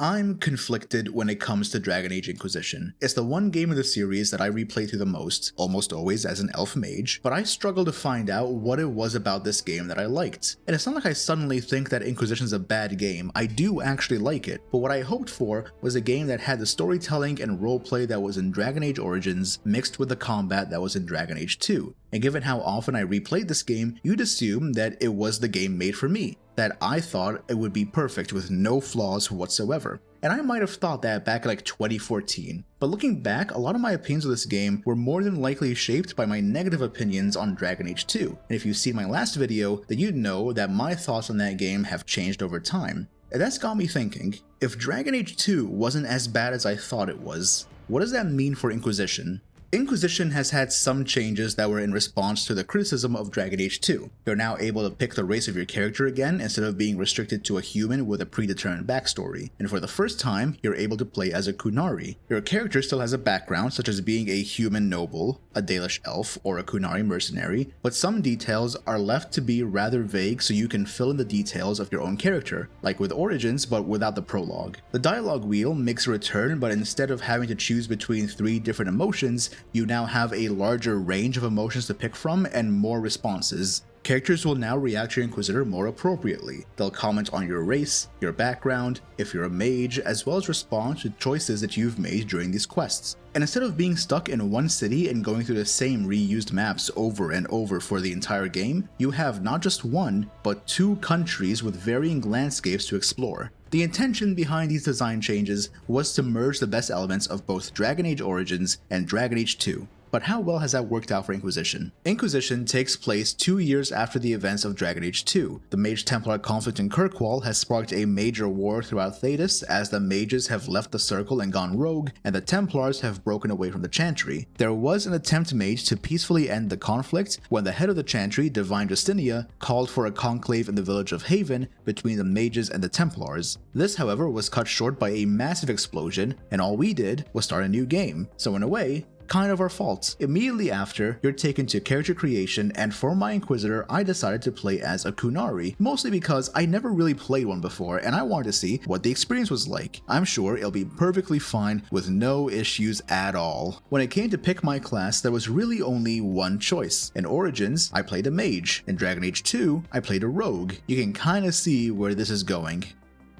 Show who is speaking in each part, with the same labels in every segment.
Speaker 1: I'm conflicted when it comes to Dragon Age Inquisition. It's the one game in the series that I replay through the most, almost always as an elf mage, but I struggle to find out what it was about this game that I liked. And it's not like I suddenly think that Inquisition's a bad game. I do actually like it, but what I hoped for was a game that had the storytelling and roleplay that was in Dragon Age Origins mixed with the combat that was in Dragon Age 2. And given how often I replayed this game, you'd assume that it was the game made for me, that I thought it would be perfect with no flaws whatsoever. And I might have thought that back in like 2014. But looking back, a lot of my opinions of this game were more than likely shaped by my negative opinions on Dragon Age 2. And if you've seen my last video, then you'd know that my thoughts on that game have changed over time. And that's got me thinking, if Dragon Age 2 wasn't as bad as I thought it was, what does that mean for Inquisition? Inquisition has had some changes that were in response to the criticism of Dragon Age 2. You're now able to pick the race of your character again instead of being restricted to a human with a predetermined backstory, and for the first time, you're able to play as a Qunari. Your character still has a background such as being a human noble, a Dalish elf, or a Qunari mercenary, but some details are left to be rather vague so you can fill in the details of your own character, like with Origins but without the prologue. The dialogue wheel makes a return, but instead of having to choose between 3 different emotions, you now have a larger range of emotions to pick from and more responses. Characters will now react to your Inquisitor more appropriately. They'll comment on your race, your background, if you're a mage, as well as respond to choices that you've made during these quests. And instead of being stuck in one city and going through the same reused maps over and over for the entire game, you have not just one, but 2 countries with varying landscapes to explore. The intention behind these design changes was to merge the best elements of both Dragon Age Origins and Dragon Age 2. But how well has that worked out for Inquisition? Inquisition takes place 2 years after the events of Dragon Age 2. The Mage Templar conflict in Kirkwall has sparked a major war throughout Thedas as the mages have left the circle and gone rogue, and the Templars have broken away from the Chantry. There was an attempt made to peacefully end the conflict when the head of the Chantry, Divine Justinia, called for a conclave in the village of Haven between the mages and the Templars. This, however, was cut short by a massive explosion, and all we did was start a new game. So in a way, kind of our fault. Immediately after, you're taken to character creation, and for my Inquisitor, I decided to play as a Qunari, mostly because I never really played one before and I wanted to see what the experience was like. I'm sure it'll be perfectly fine with no issues at all. When it came to pick my class, there was really only one choice. In Origins, I played a mage. In Dragon Age 2, I played a rogue. You can kinda see where this is going.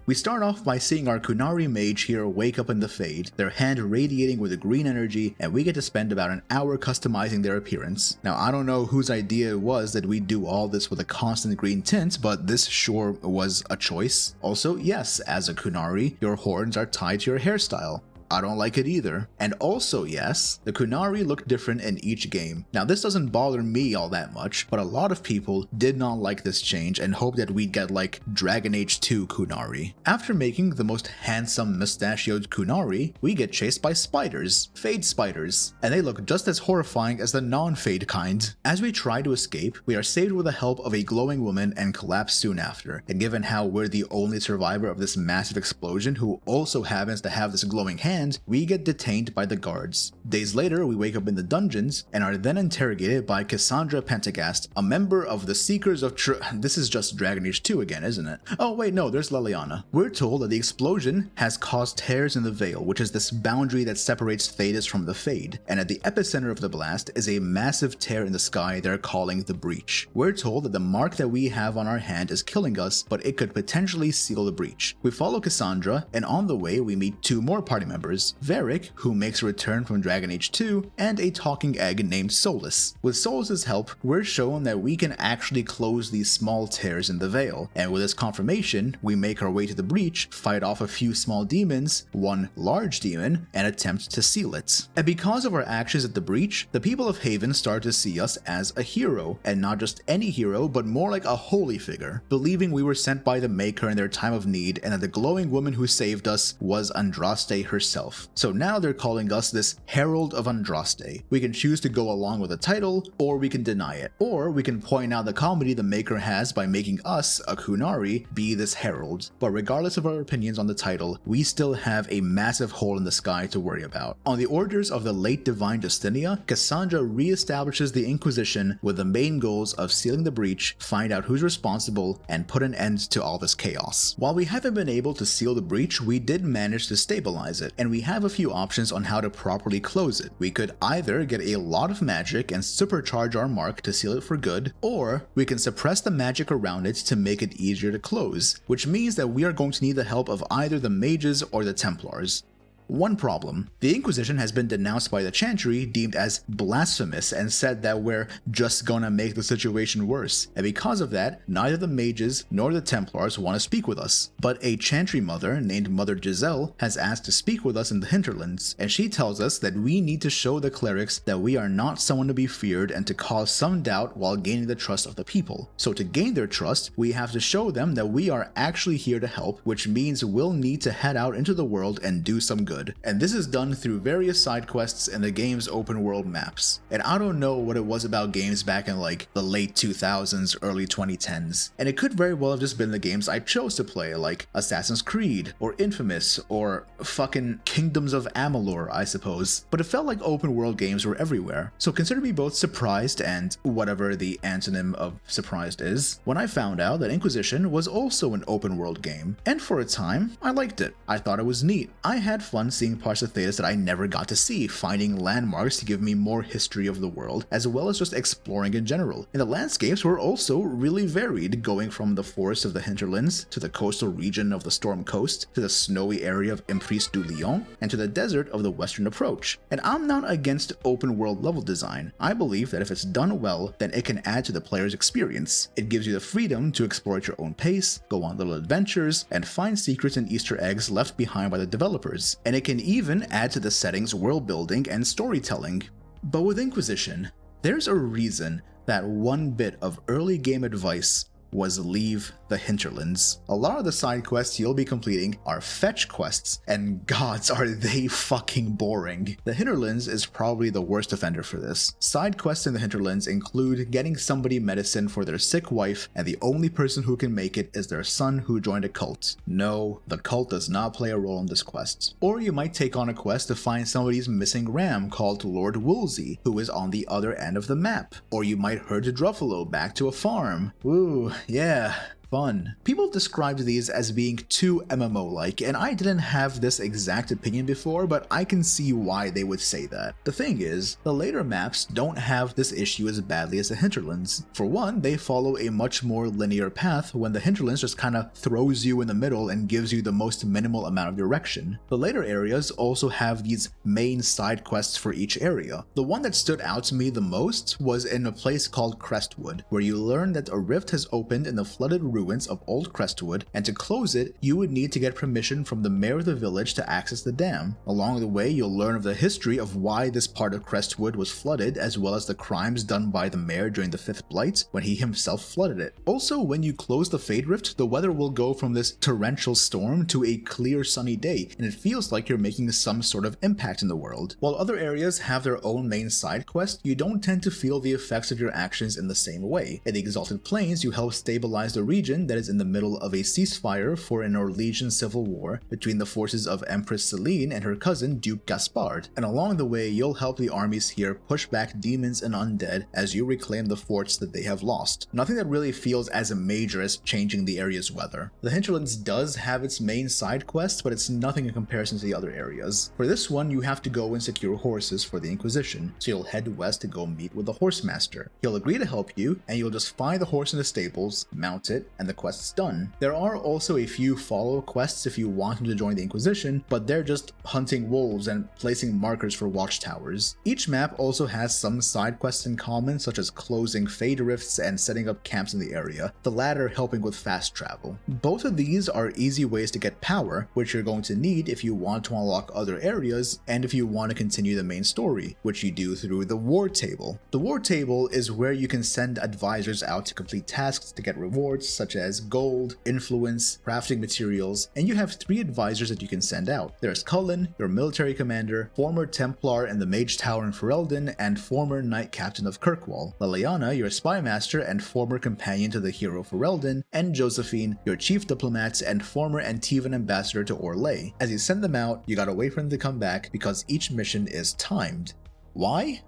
Speaker 1: We start off by seeing our Qunari mage here wake up in the Fade, their hand radiating with a green energy, and we get to spend about an hour customizing their appearance. Now, I don't know whose idea it was that we do all this with a constant green tint, but this sure was a choice. Also, yes, as a Qunari, your horns are tied to your hairstyle. I don't like it either. And also, yes, the Qunari look different in each game. Now, this doesn't bother me all that much, but a lot of people did not like this change and hoped that we'd get like Dragon Age 2 Qunari. After making the most handsome mustachioed Qunari, we get chased by spiders, Fade spiders, and they look just as horrifying as the non-Fade kind. As we try to escape, we are saved with the help of a glowing woman and collapse soon after. And given how we're the only survivor of this massive explosion who also happens to have this glowing hand, we get detained by the guards. Days later, we wake up in the dungeons and are then interrogated by Cassandra Pentagast, a member of the Seekers of This is just Dragon Age 2 again, isn't it? Oh wait, no, there's Leliana. We're told that the explosion has caused tears in the Veil, which is this boundary that separates Thedas from the Fade, and at the epicenter of the blast is a massive tear in the sky they're calling the Breach. We're told that the mark that we have on our hand is killing us, but it could potentially seal the breach. We follow Cassandra, and on the way we meet 2 more party members, Varric, who makes a return from Dragon Age 2, and a talking egg named Solus. With Solus's help, we're shown that we can actually close these small tears in the Veil, and with this confirmation, we make our way to the breach, fight off a few small demons, one large demon, and attempt to seal it. And because of our actions at the breach, the people of Haven start to see us as a hero, and not just any hero, but more like a holy figure, believing we were sent by the Maker in their time of need, and that the glowing woman who saved us was Andraste herself. itself. So now they're calling us this Herald of Andraste. We can choose to go along with the title, or we can deny it. Or we can point out the comedy the maker has by making us, a Kunari, be this herald. But regardless of our opinions on the title, we still have a massive hole in the sky to worry about. On the orders of the late Divine Justinia, Cassandra re-establishes the Inquisition with the main goals of sealing the breach, find out who's responsible, and put an end to all this chaos. While we haven't been able to seal the breach, we did manage to stabilize it, and we have a few options on how to properly close it. We could either get a lot of magic and supercharge our mark to seal it for good, or we can suppress the magic around it to make it easier to close, which means that we are going to need the help of either the mages or the Templars. One problem: the Inquisition has been denounced by the Chantry, deemed as blasphemous, and said that we're just gonna make the situation worse, and because of that, neither the mages nor the Templars want to speak with us. But a Chantry mother named Mother Giselle has asked to speak with us in the hinterlands, and she tells us that we need to show the clerics that we are not someone to be feared and to cause some doubt while gaining the trust of the people. So to gain their trust, we have to show them that we are actually here to help, which means we'll need to head out into the world and do some good. And this is done through various side quests in the game's open world maps. And I don't know what it was about games back in like the late 2000s, early 2010s, and it could very well have just been the games I chose to play, like Assassin's Creed, or Infamous, or fucking Kingdoms of Amalur, I suppose. But it felt like open world games were everywhere. So consider me both surprised and whatever the antonym of surprised is, when I found out that Inquisition was also an open world game. And for a time, I liked it. I thought it was neat. I had fun seeing parts of Thedas that I never got to see, finding landmarks to give me more history of the world, as well as just exploring in general. And the landscapes were also really varied, going from the forests of the hinterlands, to the coastal region of the Storm Coast, to the snowy area of Emprise du Lion, and to the desert of the Western Approach. And I'm not against open world level design. I believe that if it's done well, then it can add to the player's experience. It gives you the freedom to explore at your own pace, go on little adventures, and find secrets and Easter eggs left behind by the developers. And it can even add to the setting's world building and storytelling. But with Inquisition, there's a reason that one bit of early game advice was leave the hinterlands. A lot of the side quests you'll be completing are fetch quests, and gods are they fucking boring. The hinterlands is probably the worst offender for this. Side quests in the hinterlands include getting somebody medicine for their sick wife, and the only person who can make it is their son who joined a cult. No, the cult does not play a role in this quest. Or you might take on a quest to find somebody's missing ram called Lord Woolsey, who is on the other end of the map. Or you might herd a Druffalo back to a farm. Ooh, yeah. Fun. People have described these as being too MMO-like, and I didn't have this exact opinion before, but I can see why they would say that. The thing is, the later maps don't have this issue as badly as the hinterlands. For one, they follow a much more linear path, when the hinterlands just kinda throws you in the middle and gives you the most minimal amount of direction. The later areas also have these main side quests for each area. The one that stood out to me the most was in a place called Crestwood, where you learn that a rift has opened in the flooded ruins of Old Crestwood, and to close it, you would need to get permission from the mayor of the village to access the dam. Along the way, you'll learn of the history of why this part of Crestwood was flooded, as well as the crimes done by the mayor during the Fifth Blight when he himself flooded it. Also, when you close the Fade Rift, the weather will go from this torrential storm to a clear sunny day, and it feels like you're making some sort of impact in the world. While other areas have their own main side quest, you don't tend to feel the effects of your actions in the same way. In the Exalted Plains, you help stabilize the region that is in the middle of a ceasefire for an Orlesian civil war between the forces of Empress Celine and her cousin Duke Gaspard, and along the way you'll help the armies here push back demons and undead as you reclaim the forts that they have lost. Nothing that really feels as major as changing the area's weather. The Hinterlands does have its main side quest, but it's nothing in comparison to the other areas. For this one, you have to go and secure horses for the Inquisition, so you'll head west to go meet with the horse master. He'll agree to help you, and you'll just find the horse in the stables, mount it, and the quest's done. There are also a few follow quests if you want him to join the Inquisition, but they're just hunting wolves and placing markers for watchtowers. Each map also has some side quests in common, such as closing Fade Rifts and setting up camps in the area, the latter helping with fast travel. Both of these are easy ways to get power, which you're going to need if you want to unlock other areas and if you want to continue the main story, which you do through the War Table. The War Table is where you can send advisors out to complete tasks to get rewards, such such as gold, influence, crafting materials, and you have 3 advisors that you can send out. There's Cullen, your military commander, former Templar in the Mage Tower in Ferelden, and former Knight Captain of Kirkwall, Liliana, your spy master and former companion to the hero Ferelden, and Josephine, your chief diplomat and former Antivan ambassador to Orlais. As you send them out, you gotta wait for them to come back because each mission is timed. Why?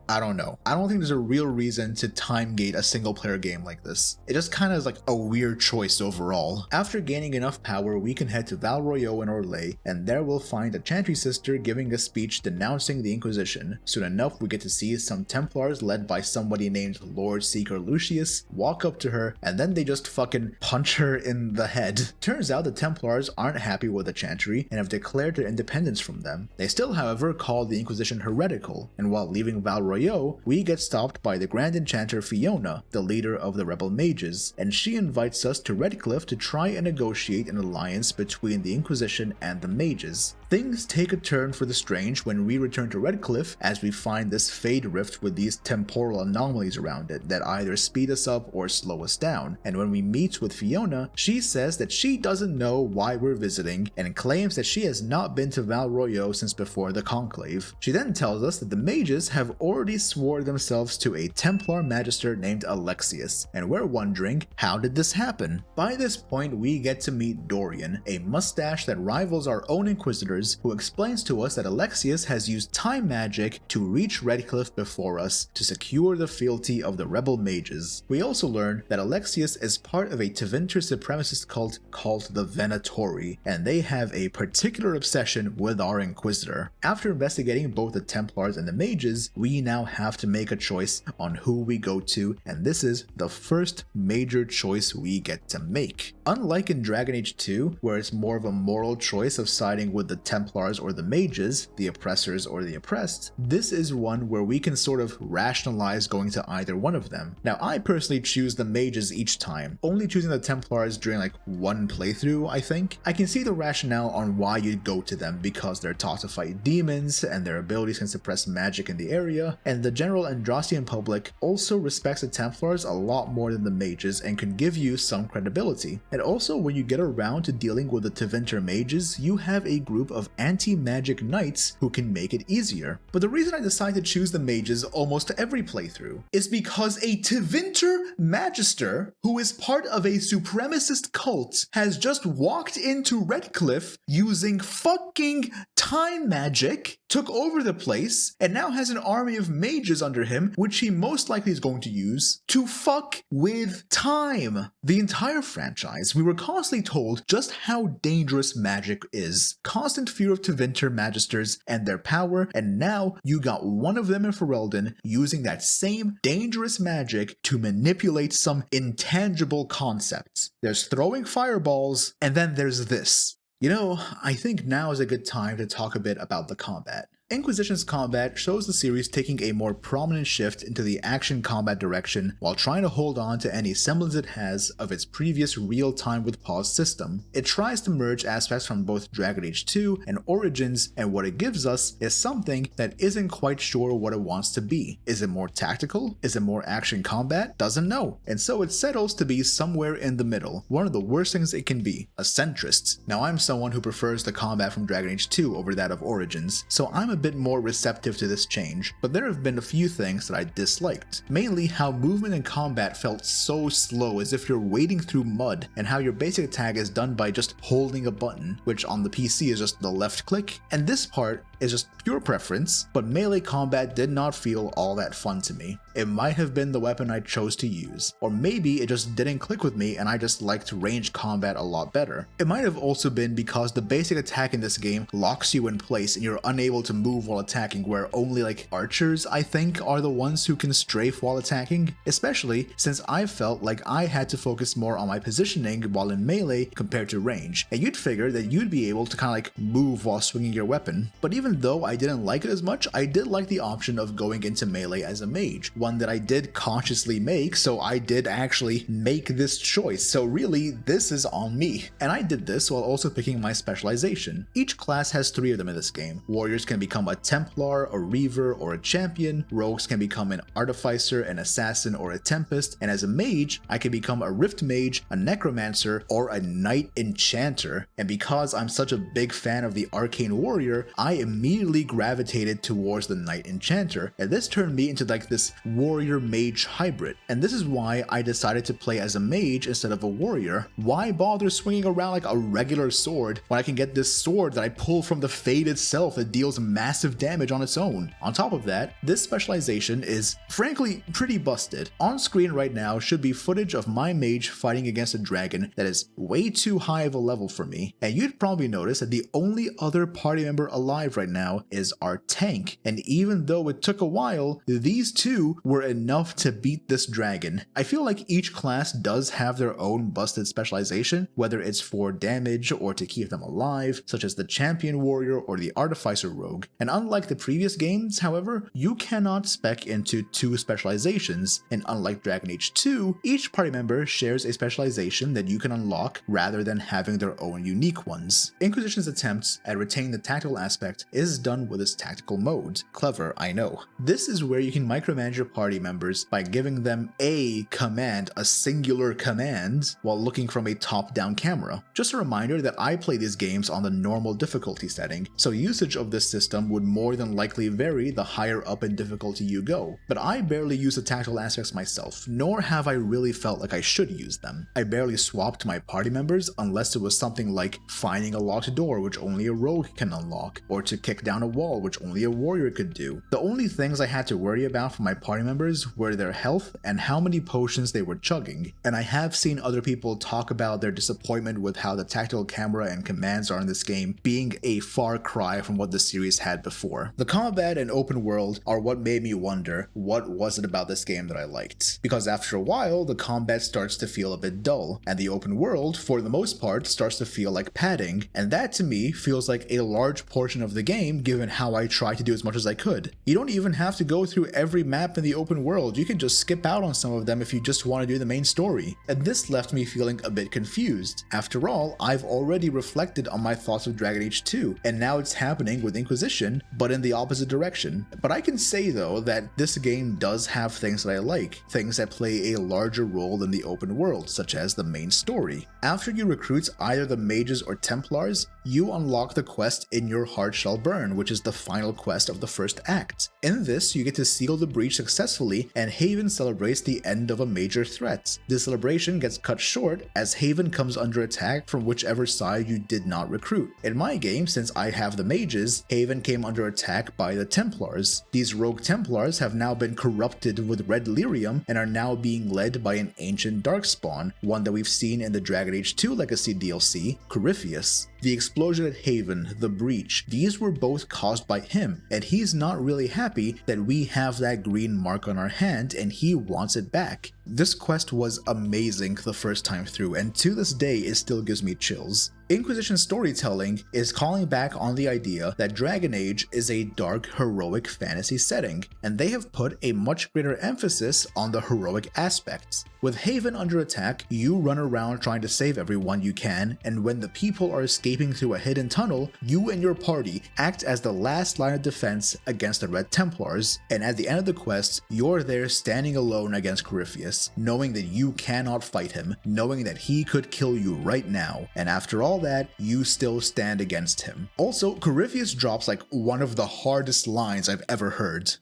Speaker 1: I don't know. I don't think there's a real reason to time gate a single player game like this. It just kind of is like a weird choice overall. After gaining enough power, we can head to Val Royeaux and Orlais, and there we'll find a Chantry sister giving a speech denouncing the Inquisition. Soon enough, we get to see some Templars led by somebody named Lord Seeker Lucius walk up to her, and then they just fucking punch her in the head. Turns out the Templars aren't happy with the Chantry and have declared their independence from them. They still, however, call the Inquisition heretical, and while leaving Val Royeaux, we get stopped by the Grand Enchanter Fiona, the leader of the rebel mages, and she invites us to Redcliffe to try and negotiate an alliance between the Inquisition and the mages. Things take a turn for the strange when we return to Redcliffe as we find this Fade Rift with these temporal anomalies around it that either speed us up or slow us down, and when we meet with Fiona, she says that she doesn't know why we're visiting and claims that she has not been to Val Royeaux since before the Conclave. She then tells us that the mages have already swore themselves to a Templar magister named Alexius, and we're wondering, how did this happen? By this point, we get to meet Dorian, a mustache that rivals our own Inquisitors, who explains to us that Alexius has used time magic to reach Redcliffe before us to secure the fealty of the rebel mages. We also learn that Alexius is part of a Tevinter supremacist cult called the Venatori, and they have a particular obsession with our Inquisitor. After investigating both the Templars and the mages, we now have to make a choice on who we go to, and this is the first major choice we get to make. Unlike in Dragon Age 2, where it's more of a moral choice of siding with the Templars or the mages, the oppressors or the oppressed, this is one where we can sort of rationalize going to either one of them. Now, I personally choose the mages each time, only choosing the Templars during like one playthrough, I think. I can see the rationale on why you'd go to them because they're taught to fight demons and their abilities can suppress magic in the area, and the general Androssian public also respects the Templars a lot more than the mages and can give you some credibility. And also, when you get around to dealing with the Tevinter mages, you have a group of anti-magic knights who can make it easier. But the reason I decide to choose the mages almost every playthrough is because a Tevinter magister who is part of a supremacist cult has just walked into Redcliffe using fucking time magic, took over the place, and now has an army of mages under him, which he most likely is going to use to fuck with time. The entire franchise, we were constantly told just how dangerous magic is. Constant fear of Tevinter magisters and their power, and now you got one of them in Ferelden using that same dangerous magic to manipulate some intangible concepts. There's throwing fireballs, and then there's this. You know, I think now is a good time to talk a bit about the combat. Inquisition's combat shows the series taking a more prominent shift into the action combat direction while trying to hold on to any semblance it has of its previous real-time with pause system. It tries to merge aspects from both Dragon Age 2 and Origins, and what it gives us is something that isn't quite sure what it wants to be. Is it more tactical? Is it more action combat? Doesn't know. And so it settles to be somewhere in the middle, one of the worst things it can be, a centrist. Now, I'm someone who prefers the combat from Dragon Age 2 over that of Origins, so I'm a bit more receptive to this change, but there have been a few things that I disliked. Mainly how movement and combat felt so slow, as if you're wading through mud, and how your basic attack is done by just holding a button, which on the PC is just the left click, and this part is just pure preference, but melee combat did not feel all that fun to me. It might have been the weapon I chose to use, or maybe it just didn't click with me and I just liked ranged combat a lot better. It might have also been because the basic attack in this game locks you in place and you're unable to move while attacking, where only like archers, I think, are the ones who can strafe while attacking, especially since I felt like I had to focus more on my positioning while in melee compared to range, and you'd figure that you'd be able to kind of like move while swinging your weapon. But even though I didn't like it as much, I did like the option of going into melee as a mage, one that I did consciously make, so I did actually make this choice, so really this is on me. And I did this while also picking my specialization. Each class has 3 of them in this game. Warriors can become become a Templar, a Reaver, or a Champion. Rogues can become an Artificer, an Assassin, or a Tempest, and as a Mage, I can become a Rift Mage, a Necromancer, or a Knight Enchanter. And because I'm such a big fan of the Arcane Warrior, I immediately gravitated towards the Knight Enchanter, and this turned me into like this Warrior Mage hybrid. And this is why I decided to play as a Mage instead of a Warrior. Why bother swinging around like a regular sword when I can get this sword that I pull from the Fade itself that deals massive damage on its own? On top of that, this specialization is frankly pretty busted. On screen right now should be footage of my Mage fighting against a dragon that is way too high of a level for me, and you'd probably notice that the only other party member alive right now is our tank, and even though it took a while, these two were enough to beat this dragon. I feel like each class does have their own busted specialization, whether it's for damage or to keep them alive, such as the Champion Warrior or the Artificer Rogue. And unlike the previous games, however, you cannot spec into two specializations, and unlike Dragon Age 2, each party member shares a specialization that you can unlock rather than having their own unique ones. Inquisition's attempts at retaining the tactical aspect is done with its tactical mode. Clever, I know. This is where you can micromanage your party members by giving them a command, a singular command, while looking from a top-down camera. Just a reminder that I play these games on the normal difficulty setting, so usage of this system would more than likely vary the higher up in difficulty you go. But I barely use the tactical aspects myself, nor have I really felt like I should use them. I barely swapped my party members unless it was something like finding a locked door which only a rogue can unlock, or to kick down a wall which only a warrior could do. The only things I had to worry about for my party members were their health and how many potions they were chugging, and I have seen other people talk about their disappointment with how the tactical camera and commands are in this game being a far cry from what the series had before. The combat and open world are what made me wonder what was it about this game that I liked, because after a while the combat starts to feel a bit dull, and the open world for the most part starts to feel like padding, and that to me feels like a large portion of the game given how I tried to do as much as I could. You don't even have to go through every map in the open world, you can just skip out on some of them if you just want to do the main story. And this left me feeling a bit confused. After all, I've already reflected on my thoughts of Dragon Age 2, and now it's happening with Inquisition, but in the opposite direction. But I can say though that this game does have things that I like, things that play a larger role in the open world, such as the main story. After you recruit either the mages or Templars, you unlock the quest In Your Heart Shall Burn, which is the final quest of the first act. In this, you get to seal the breach successfully, and Haven celebrates the end of a major threat. This celebration gets cut short as Haven comes under attack from whichever side you did not recruit. In my game, since I have the mages, Haven came under attack by the Templars. These rogue Templars have now been corrupted with red lyrium and are now being led by an ancient darkspawn, one that we've seen in the Dragon Age 2 Legacy DLC, Corypheus. The explosion at Haven, the breach, these were both caused by him, and he's not really happy that we have that green mark on our hand and he wants it back. This quest was amazing the first time through, and to this day it still gives me chills. Inquisition storytelling is calling back on the idea that Dragon Age is a dark, heroic fantasy setting, and they have put a much greater emphasis on the heroic aspects. With Haven under attack, you run around trying to save everyone you can, and when the people are escaping through a hidden tunnel, you and your party act as the last line of defense against the Red Templars, and at the end of the quest, you're there standing alone against Corypheus, knowing that you cannot fight him, knowing that he could kill you right now, and after all that, you still stand against him. Also, Corypheus drops like one of the hardest lines I've ever heard.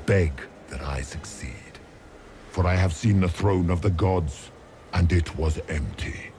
Speaker 2: Beg that I succeed, for I have seen the throne of the gods, and it was empty.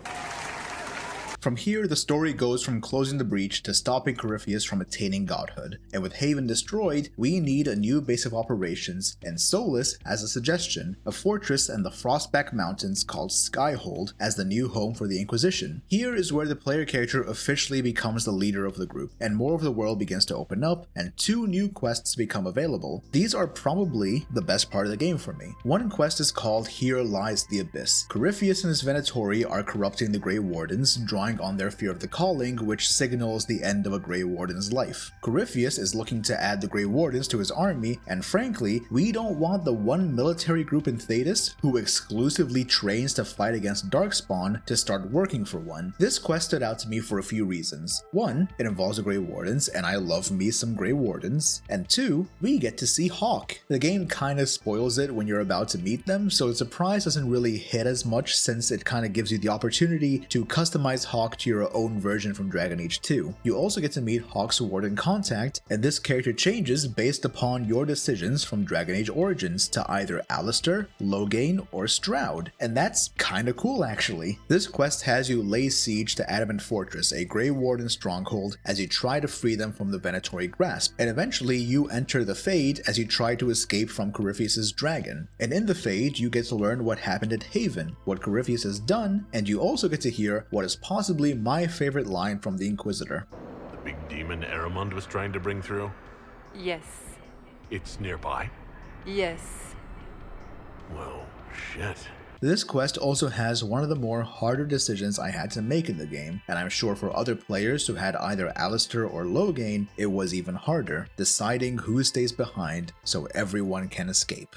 Speaker 1: From here, the story goes from closing the breach to stopping Corypheus from attaining godhood, and with Haven destroyed, we need a new base of operations, and Solus has a suggestion, a fortress in the Frostback Mountains called Skyhold as the new home for the Inquisition. Here is where the player character officially becomes the leader of the group, and more of the world begins to open up, and 2 new quests become available. These are probably the best part of the game for me. One quest is called Here Lies the Abyss. Corypheus and his Venatori are corrupting the Grey Wardens, drawing drawing on their fear of the calling, which signals the end of a Grey Warden's life. Corypheus is looking to add the Grey Wardens to his army, and frankly, we don't want the one military group in Thedas who exclusively trains to fight against Darkspawn to start working for one. This quest stood out to me for a few reasons. One, it involves the Grey Wardens, and I love me some Grey Wardens. And two, we get to see Hawke. The game kinda spoils it when you're about to meet them, so the surprise doesn't really hit as much since it kinda gives you the opportunity to customize Hawke to your own version from Dragon Age 2. You also get to meet Hawke's Warden Contact, and this character changes based upon your decisions from Dragon Age Origins to either Alistair, Loghain, or Stroud, and that's kinda cool actually. This quest has you lay siege to Adamant Fortress, a Grey Warden stronghold, as you try to free them from the Venatori grasp, and eventually you enter the Fade as you try to escape from Corypheus' dragon. And in the Fade, you get to learn what happened at Haven, what Corypheus has done, and you also get to hear what is possibly my favorite line from the Inquisitor.
Speaker 3: The big demon Aramund was trying to bring through?
Speaker 4: Yes.
Speaker 3: It's nearby?
Speaker 4: Yes.
Speaker 3: Well, shit.
Speaker 1: This quest also has one of the more harder decisions I had to make in the game, and I'm sure for other players who had either Alistair or Loghain, it was even harder, deciding who stays behind so everyone can escape.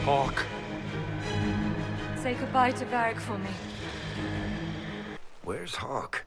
Speaker 3: Hawke!
Speaker 4: Say goodbye to Varric for me.
Speaker 5: Where's Hawke?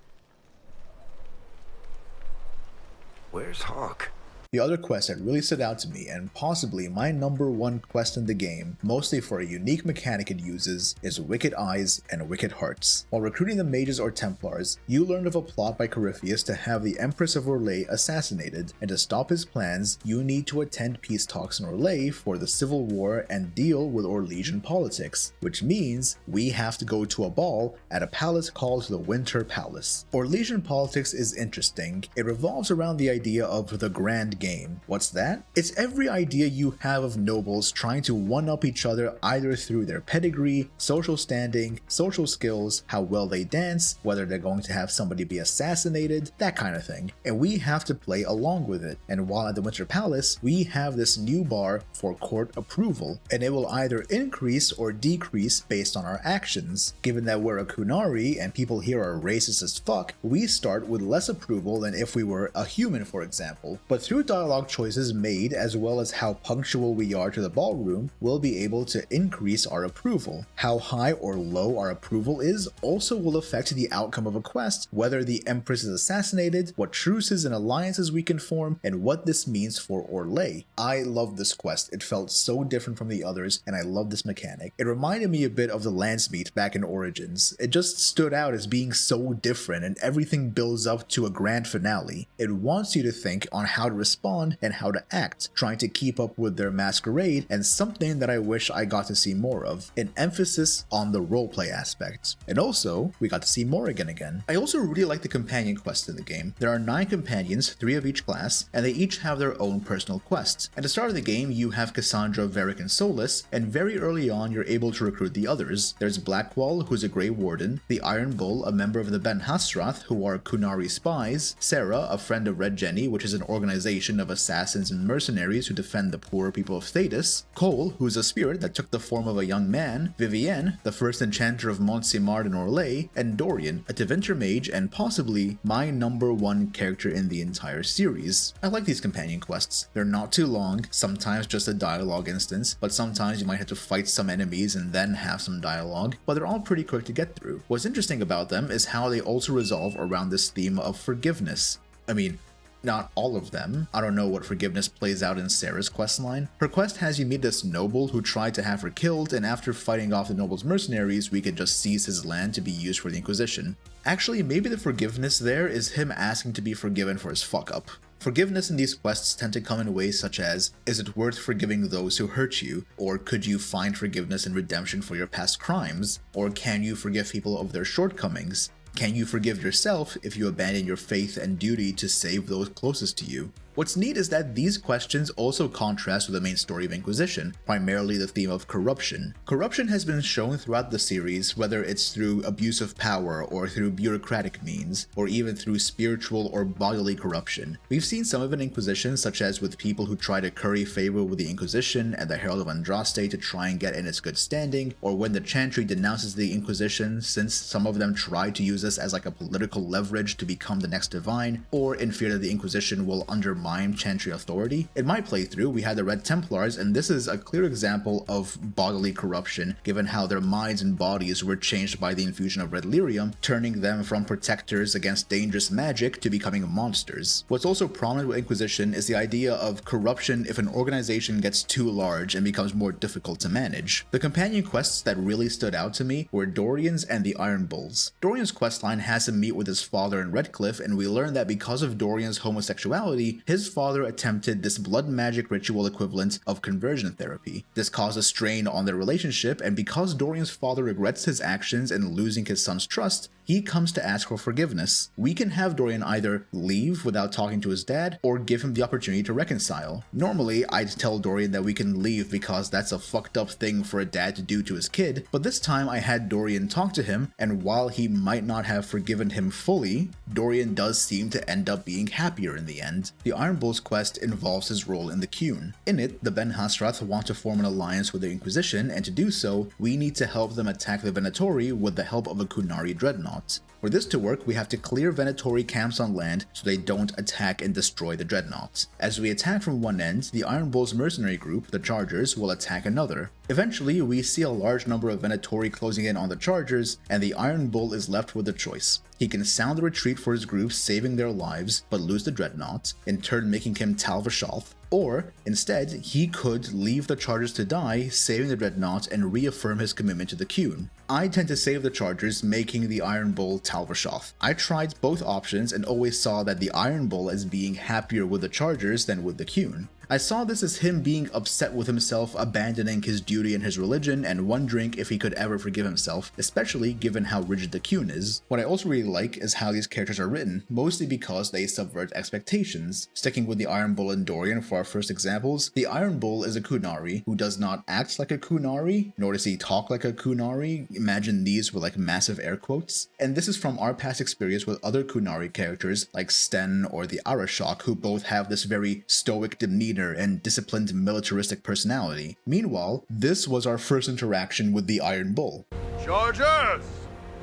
Speaker 5: Where's Hawke?
Speaker 1: The other quest that really stood out to me, and possibly my number one quest in the game, mostly for a unique mechanic it uses, is Wicked Eyes and Wicked Hearts. While recruiting the mages or Templars, you learned of a plot by Corypheus to have the Empress of Orlais assassinated, and to stop his plans, you need to attend peace talks in Orlais for the civil war and deal with Orlesian politics, which means we have to go to a ball at a palace called the Winter Palace. Orlesian politics is interesting. It revolves around the idea of the Grand Game. What's that? It's every idea you have of nobles trying to one-up each other either through their pedigree, social standing, social skills, how well they dance, whether they're going to have somebody be assassinated, that kind of thing. And we have to play along with it. And while at the Winter Palace, we have this new bar for court approval, and it will either increase or decrease based on our actions. Given that we're a Kunari and people here are racist as fuck, we start with less approval than if we were a human, for example. But through dialogue choices made, as well as how punctual we are to the ballroom, we'll be able to increase our approval. How high or low our approval is also will affect the outcome of a quest, whether the Empress is assassinated, what truces and alliances we can form, and what this means for Orlais. I love this quest. It felt so different from the others, and I love this mechanic. It reminded me a bit of the Lancemeet back in Origins. It just stood out as being so different, and everything builds up to a grand finale. It wants you to think on how to respond and how to act, trying to keep up with their masquerade, and something that I wish I got to see more of, an emphasis on the roleplay aspect. And also, we got to see Morrigan again. I also really like the companion quests in the game. There are 9 companions, 3 of each class, and they each have their own personal quests. At the start of the game, you have Cassandra, Varric, and Solus, and very early on you're able to recruit the others. There's Blackwall, who's a Grey Warden, the Iron Bull, a member of the Ben Hasrath, who are Kunari spies, Sarah, a friend of Red Jenny, which is an organization of assassins and mercenaries who defend the poor people of Thedas, Cole, who's a spirit that took the form of a young man, Vivienne, the first enchanter of Montsimard and Orlais, and Dorian, a Tevinter mage and possibly my number one character in the entire series. I like these companion quests. They're not too long, sometimes just a dialogue instance, but sometimes you might have to fight some enemies and then have some dialogue, but they're all pretty quick to get through. What's interesting about them is how they also resolve around this theme of forgiveness. I mean, not all of them. I don't know what forgiveness plays out in Sarah's questline. Her quest has you meet this noble who tried to have her killed, and after fighting off the noble's mercenaries, we could just seize his land to be used for the Inquisition. Actually, maybe the forgiveness there is him asking to be forgiven for his fuck up. Forgiveness in these quests tend to come in ways such as, is it worth forgiving those who hurt you? Or could you find forgiveness and redemption for your past crimes? Or can you forgive people of their shortcomings? Can you forgive yourself if you abandon your faith and duty to save those closest to you? What's neat is that these questions also contrast with the main story of Inquisition, primarily the theme of corruption. Corruption has been shown throughout the series, whether it's through abuse of power or through bureaucratic means, or even through spiritual or bodily corruption. We've seen some of it in Inquisition, such as with people who try to curry favor with the Inquisition and the Herald of Andraste to try and get in its good standing, or when the Chantry denounces the Inquisition since some of them try to use this as like a political leverage to become the next divine, or in fear that the Inquisition will undermine Chantry authority. In my playthrough, we had the Red Templars, and this is a clear example of bodily corruption, given how their minds and bodies were changed by the infusion of red lyrium, turning them from protectors against dangerous magic to becoming monsters. What's also prominent with Inquisition is the idea of corruption if an organization gets too large and becomes more difficult to manage. The companion quests that really stood out to me were Dorian's and the Iron Bulls. Dorian's questline has him meet with his father in Redcliffe, and we learn that because of Dorian's homosexuality, his father attempted this blood magic ritual equivalent of conversion therapy. This caused a strain on their relationship, and because Dorian's father regrets his actions and losing his son's trust, he comes to ask for forgiveness. We can have Dorian either leave without talking to his dad, or give him the opportunity to reconcile. Normally, I'd tell Dorian that we can leave because that's a fucked up thing for a dad to do to his kid, but this time I had Dorian talk to him, and while he might not have forgiven him fully, Dorian does seem to end up being happier in the end. The Iron Bull's quest involves his role in the Qun. In it, the Ben Hassrath want to form an alliance with the Inquisition, and to do so, we need to help them attack the Venatori with the help of a Qunari dreadnought. For this to work, we have to clear Venatori camps on land so they don't attack and destroy the dreadnoughts. As we attack from one end, the Iron Bull's mercenary group, the Chargers, will attack another. Eventually, we see a large number of Venatori closing in on the Chargers, and the Iron Bull is left with a choice. He can sound the retreat for his group, saving their lives, but lose the dreadnought, in turn making him Tal Vashoth, or instead, he could leave the Chargers to die, saving the dreadnought and reaffirm his commitment to the Qun. I tend to save the Chargers, making the Iron Bull Tal Vashoth. I tried both options and always saw that the Iron Bull as being happier with the Chargers than with the Qun. I saw this as him being upset with himself, abandoning his duty and his religion, and wondering if he could ever forgive himself, especially given how rigid the Qun is. What I also really like is how these characters are written, mostly because they subvert expectations. Sticking with the Iron Bull and Dorian for our first examples, the Iron Bull is a Qunari who does not act like a Qunari, nor does he talk like a Qunari. Imagine these with like massive air quotes. And this is from our past experience with other Qunari characters like Sten or the Arashok, who both have this very stoic demeanor and disciplined militaristic personality. Meanwhile, this was our first interaction with the Iron Bull.
Speaker 6: Chargers!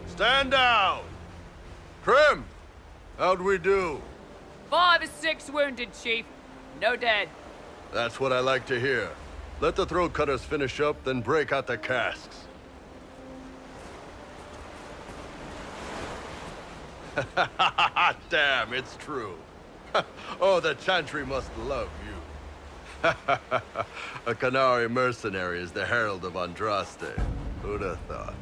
Speaker 6: Stand down! Trim! How'd we do?
Speaker 7: 5 or 6 wounded, Chief. No dead.
Speaker 6: That's what I like to hear. Let the throat cutters finish up, then break out the casks. Damn, it's true. Oh, the Chantry must love you. A Qunari mercenary is the Herald of Andraste. Who'd have thought?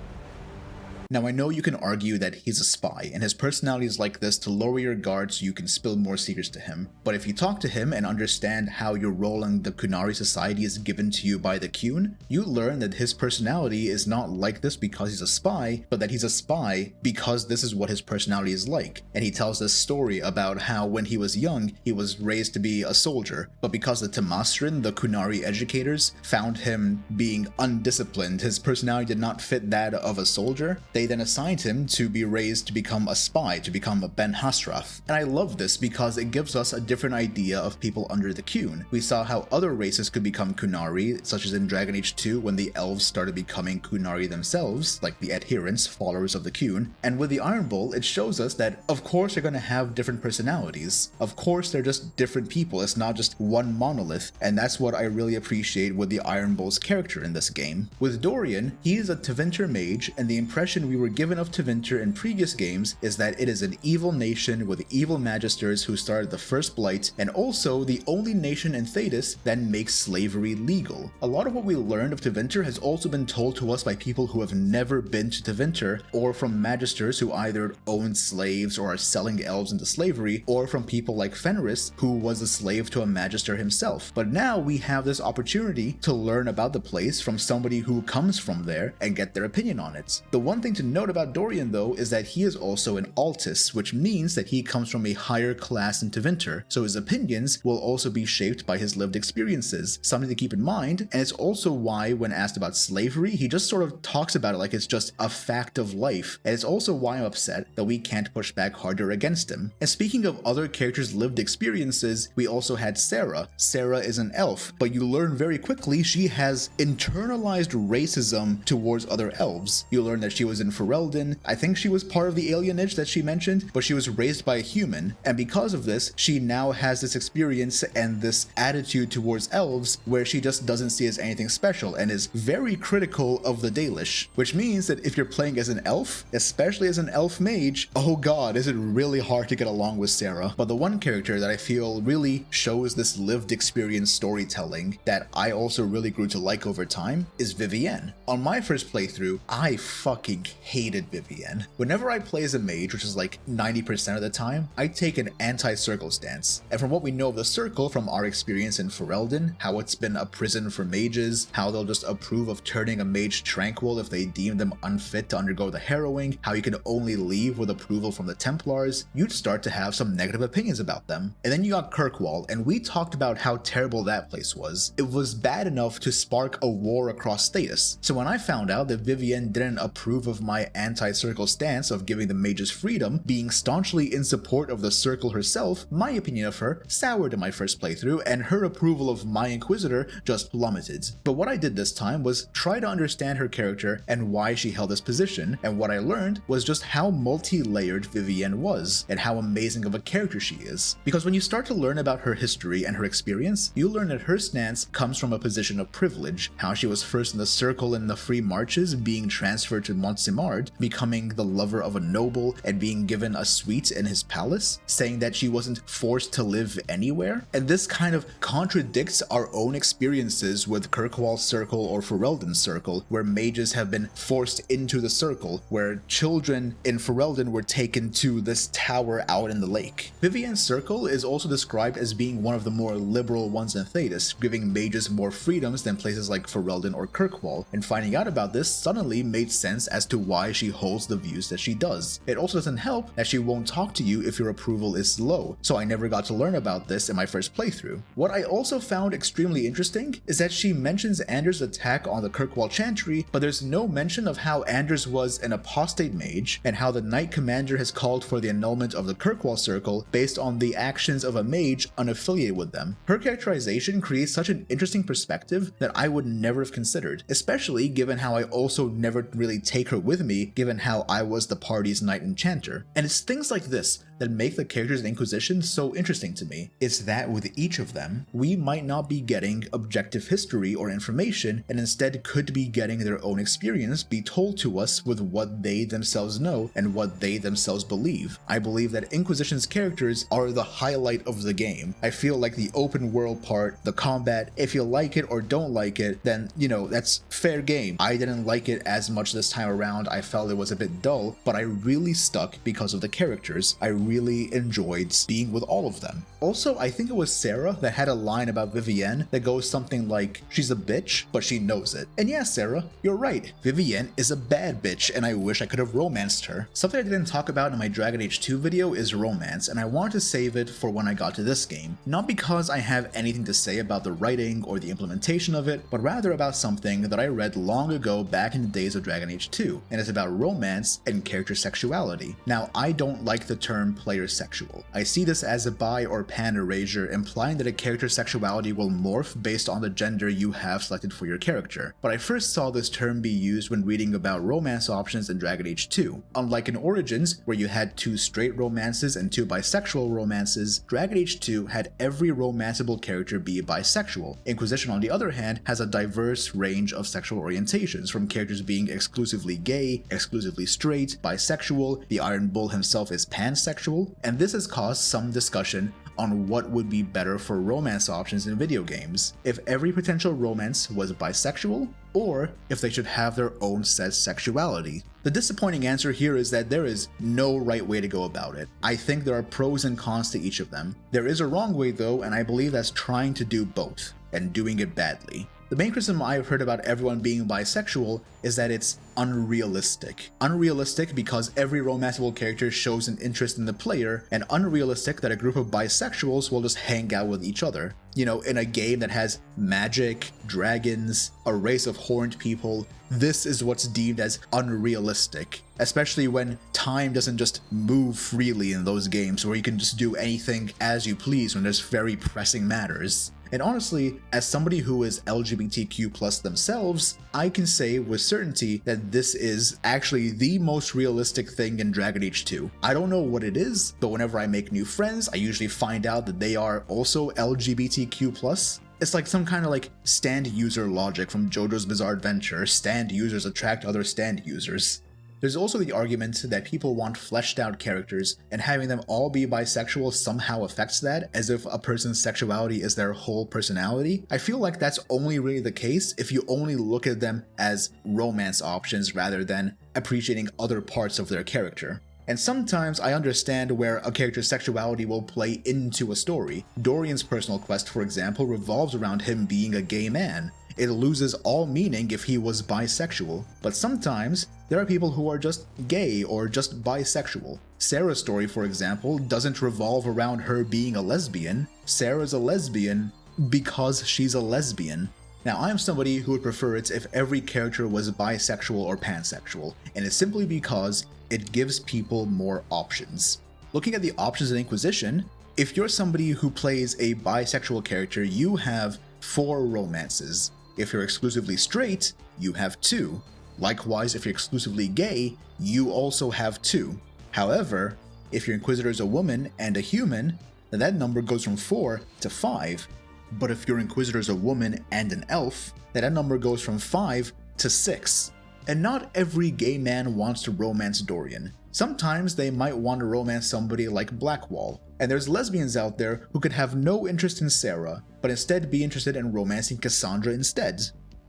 Speaker 1: Now I know you can argue that he's a spy, and his personality is like this to lower your guard so you can spill more secrets to him, but if you talk to him and understand how your role in the Qunari society is given to you by the Qun, you learn that his personality is not like this because he's a spy, but that he's a spy because this is what his personality is like. And he tells this story about how when he was young, he was raised to be a soldier, but because the Temastrin, the Qunari educators, found him being undisciplined, his personality did not fit that of a soldier. They then assigned him to be raised to become a spy, to become a Ben Hassrath. And I love this because it gives us a different idea of people under the Qun. We saw how other races could become Qunari, such as in Dragon Age 2 when the elves started becoming Qunari themselves, like the adherents, followers of the Qun. And with the Iron Bull, it shows us that of course they're going to have different personalities. Of course they're just different people, it's not just one monolith, and that's what I really appreciate with the Iron Bull's character in this game. With Dorian, he is a Tevinter mage, and the impression we were given of Tevinter in previous games is that it is an evil nation with evil magisters who started the First Blight, and also the only nation in Thedas that makes slavery legal. A lot of what we learned of Tevinter has also been told to us by people who have never been to Tevinter, or from magisters who either own slaves or are selling elves into slavery, or from people like Fenris, who was a slave to a magister himself. But now we have this opportunity to learn about the place from somebody who comes from there and get their opinion on it. The one thing to note about Dorian though is that he is also an Altus, which means that he comes from a higher class than Tevinter, so his opinions will also be shaped by his lived experiences, something to keep in mind, and it's also why when asked about slavery, he just sort of talks about it like it's just a fact of life, and it's also why I'm upset that we can't push back harder against him. And speaking of other characters' lived experiences, we also had Sarah. Sarah is an elf, but you learn very quickly she has internalized racism towards other elves. You learn that she was in Ferelden. I think she was part of the alienage that she mentioned, but she was raised by a human, and because of this, she now has this experience and this attitude towards elves where she just doesn't see as anything special and is very critical of the Dalish, which means that if you're playing as an elf, especially as an elf mage, oh god, is it really hard to get along with Sarah. But the one character that I feel really shows this lived experience storytelling that I also really grew to like over time is Vivienne. On my first playthrough, I fucking hated Vivienne. Whenever I play as a mage, which is like 90% of the time, I take an anti-circle stance. And from what we know of the circle from our experience in Ferelden, how it's been a prison for mages, how they'll just approve of turning a mage tranquil if they deem them unfit to undergo the harrowing, how you can only leave with approval from the Templars, you'd start to have some negative opinions about them. And then you got Kirkwall, and we talked about how terrible that place was. It was bad enough to spark a war across status. So when I found out that Vivienne didn't approve of my anti-circle stance of giving the mages freedom, being staunchly in support of the circle herself, my opinion of her soured in my first playthrough, and her approval of my Inquisitor just plummeted. But what I did this time was try to understand her character and why she held this position, and what I learned was just how multi-layered Vivienne was, and how amazing of a character she is. Because when you start to learn about her history and her experience, you learn that her stance comes from a position of privilege, how she was first in the circle in the Free Marches, being transferred to Montsimard, becoming the lover of a noble, and being given a suite in his palace, saying that she wasn't forced to live anywhere. And this kind of contradicts our own experiences with Kirkwall Circle or Ferelden Circle, where mages have been forced into the circle, where children in Ferelden were taken to this tower out in the lake. Vivienne's Circle is also described as being one of the more liberal ones in Thedas, giving mages more freedoms than places like Ferelden or Kirkwall, and finding out about this suddenly made sense as to why she holds the views that she does. It also doesn't help that she won't talk to you if your approval is low, so I never got to learn about this in my first playthrough. What I also found extremely interesting is that she mentions Anders' attack on the Kirkwall Chantry, but there's no mention of how Anders was an apostate mage, and how the Knight Commander has called for the annulment of the Kirkwall Circle based on the actions of a mage unaffiliated with them. Her characterization creates such an interesting perspective that I would never have considered, especially given how I also never really take her with me, given how I was the party's Knight Enchanter. And it's things like this that make the characters in Inquisition so interesting to me. It's that with each of them, we might not be getting objective history or information, and instead could be getting their own experience be told to us with what they themselves know and what they themselves believe. I believe that Inquisition's characters are the highlight of the game. I feel like the open world part, the combat, if you like it or don't like it, then, you know, that's fair game. I didn't like it as much this time around. I felt it was a bit dull, but I really stuck because of the characters. I really enjoyed being with all of them. Also, I think it was Sarah that had a line about Vivienne that goes something like, she's a bitch, but she knows it. And yeah, Sarah, you're right. Vivienne is a bad bitch, and I wish I could have romanced her. Something I didn't talk about in my Dragon Age 2 video is romance, and I wanted to save it for when I got to this game. Not because I have anything to say about the writing or the implementation of it, but rather about something that I read long ago back in the days of Dragon Age 2, and it's about romance and character sexuality. Now, I don't like the term player sexual. I see this as a bi or pan erasure, implying that a character's sexuality will morph based on the gender you have selected for your character. But I first saw this term be used when reading about romance options in Dragon Age 2. Unlike in Origins, where you had 2 straight romances and 2 bisexual romances, Dragon Age 2 had every romanceable character be bisexual. Inquisition, on the other hand, has a diverse range of sexual orientations, from characters being exclusively gay, exclusively straight, bisexual, the Iron Bull himself is pansexual, and this has caused some discussion on what would be better for romance options in video games, if every potential romance was bisexual, or if they should have their own set sexuality. The disappointing answer here is that there is no right way to go about it. I think there are pros and cons to each of them. There is a wrong way though, and I believe that's trying to do both, and doing it badly. The main criticism I've heard about everyone being bisexual is that it's unrealistic. Unrealistic because every romanceable character shows an interest in the player, and unrealistic that a group of bisexuals will just hang out with each other. You know, in a game that has magic, dragons, a race of horned people, this is what's deemed as unrealistic. Especially when time doesn't just move freely in those games where you can just do anything as you please when there's very pressing matters. And honestly, as somebody who is LGBTQ+ themselves, I can say with certainty that this is actually the most realistic thing in Dragon Age 2. I don't know what it is, but whenever I make new friends, I usually find out that they are also LGBTQ+. It's like some kind of like stand user logic from JoJo's Bizarre Adventure. Stand users attract other stand users. There's also the argument that people want fleshed out characters, and having them all be bisexual somehow affects that, as if a person's sexuality is their whole personality. I feel like that's only really the case if you only look at them as romance options rather than appreciating other parts of their character. And sometimes I understand where a character's sexuality will play into a story. Dorian's personal quest, for example, revolves around him being a gay man. It loses all meaning if he was bisexual. But sometimes, there are people who are just gay or just bisexual. Sarah's story, for example, doesn't revolve around her being a lesbian. Sarah's a lesbian because she's a lesbian. Now, I'm somebody who would prefer it if every character was bisexual or pansexual, and it's simply because it gives people more options. Looking at the options in Inquisition, if you're somebody who plays a bisexual character, you have 4 romances. If you're exclusively straight, you have 2. Likewise, if you're exclusively gay, you also have 2. However, if your Inquisitor is a woman and a human, then that number goes from 4 to 5. But if your Inquisitor is a woman and an elf, then that number goes from 5 to 6. And not every gay man wants to romance Dorian. Sometimes they might want to romance somebody like Blackwall. And there's lesbians out there who could have no interest in Sarah, but instead be interested in romancing Cassandra instead.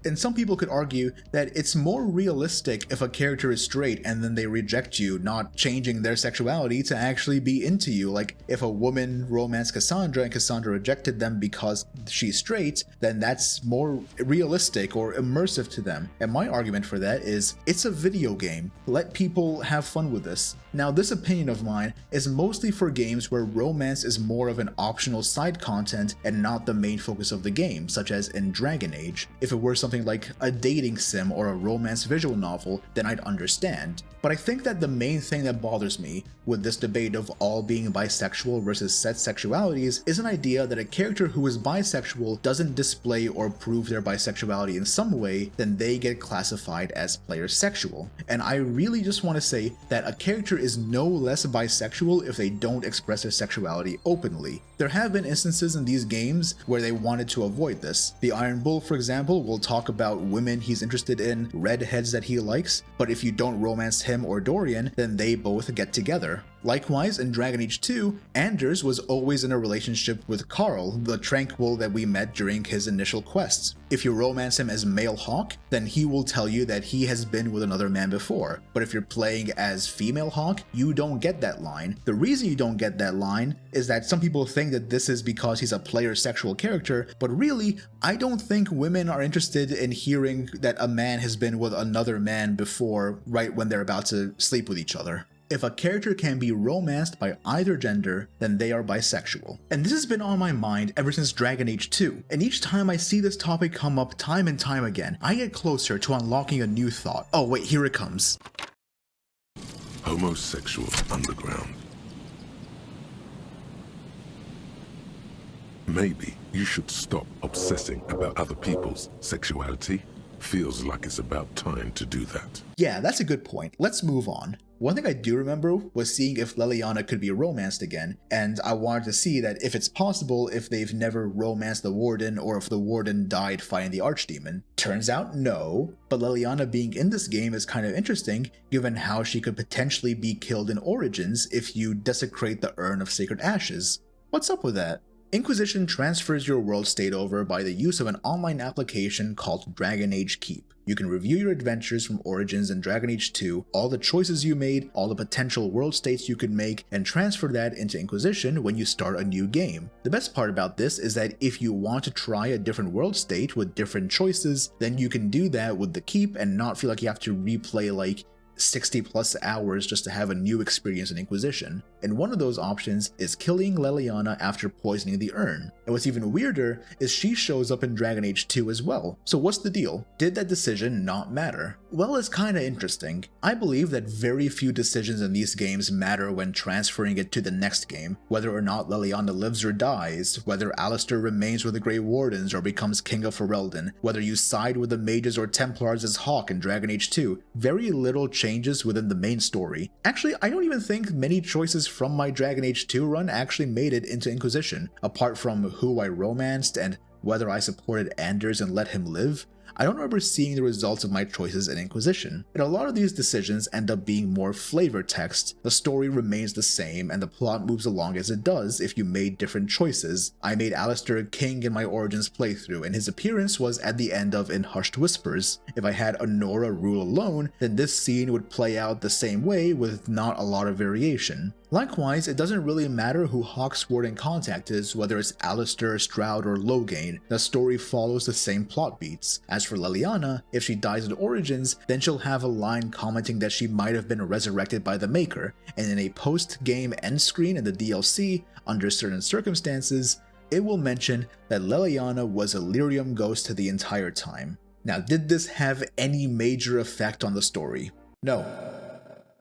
Speaker 1: And some people could argue that it's more realistic if a character is straight and then they reject you, not changing their sexuality to actually be into you. Like, if a woman romanced Cassandra and Cassandra rejected them because she's straight, then that's more realistic or immersive to them. And my argument for that is, it's a video game. Let people have fun with this. Now, this opinion of mine is mostly for games where romance is more of an optional side content and not the main focus of the game, such as in Dragon Age. If it were something like a dating sim or a romance visual novel, then I'd understand. But I think that the main thing that bothers me with this debate of all being bisexual versus set sexualities is an idea that a character who is bisexual doesn't display or prove their bisexuality in some way, then they get classified as player sexual. And I really just want to say that a character is no less bisexual if they don't express their sexuality openly. There have been instances in these games where they wanted to avoid this. The Iron Bull, for example, will talk about women he's interested in, redheads that he likes, but if you don't romance him or Dorian, then they both get together. Likewise, in Dragon Age 2, Anders was always in a relationship with Karl, the tranquil that we met during his initial quests. If you romance him as male Hawk, then he will tell you that he has been with another man before. But if you're playing as female Hawk, you don't get that line. The reason you don't get that line is that some people think that this is because he's a player sexual character, but really, I don't think women are interested in hearing that a man has been with another man before right when they're about to sleep with each other. If a character can be romanced by either gender, then they are bisexual. And this has been on my mind ever since Dragon Age 2, and each time I see this topic come up time and time again, I get closer to unlocking a new thought. Oh wait, here it comes.
Speaker 8: Homosexual underground. Maybe you should stop obsessing about other people's sexuality. Feels like it's about time to do that.
Speaker 1: Yeah, that's a good point. Let's move on. One thing I do remember was seeing if Leliana could be romanced again, and I wanted to see that if it's possible if they've never romanced the Warden or if the Warden died fighting the Archdemon. Turns out no, but Leliana being in this game is kind of interesting given how she could potentially be killed in Origins if you desecrate the Urn of Sacred Ashes. What's up with that? Inquisition transfers your world state over by the use of an online application called Dragon Age Keep. You can review your adventures from Origins and Dragon Age 2, all the choices you made, all the potential world states you could make, and transfer that into Inquisition when you start a new game. The best part about this is that if you want to try a different world state with different choices, then you can do that with the Keep and not feel like you have to replay like 60 plus hours just to have a new experience in Inquisition. And one of those options is killing Leliana after poisoning the urn. And what's even weirder is she shows up in Dragon Age 2 as well. So what's the deal? Did that decision not matter? Well, it's kinda interesting. I believe that very few decisions in these games matter when transferring it to the next game, whether or not Leliana lives or dies, whether Alistair remains with the Grey Wardens or becomes King of Ferelden, whether you side with the Mages or Templars as Hawke in Dragon Age 2. Very little changes within the main story. Actually, I don't even think many choices from my Dragon Age 2 run actually made it into Inquisition, apart from who I romanced and whether I supported Anders and let him live. I don't remember seeing the results of my choices in Inquisition, and a lot of these decisions end up being more flavor text. The story remains the same, and the plot moves along as it does if you made different choices. I made Alistair king in my Origins playthrough, and his appearance was at the end of In Hushed Whispers. If I had Honora rule alone, then this scene would play out the same way with not a lot of variation. Likewise, it doesn't really matter who Hawke's Sword in Contact is, whether it's Alistair, Stroud, or Loghain. The story follows the same plot beats. As for Leliana, if she dies in Origins, then she'll have a line commenting that she might have been resurrected by the Maker, and in a post-game end screen in the DLC, under certain circumstances, it will mention that Leliana was a lyrium ghost the entire time. Now, did this have any major effect on the story? No.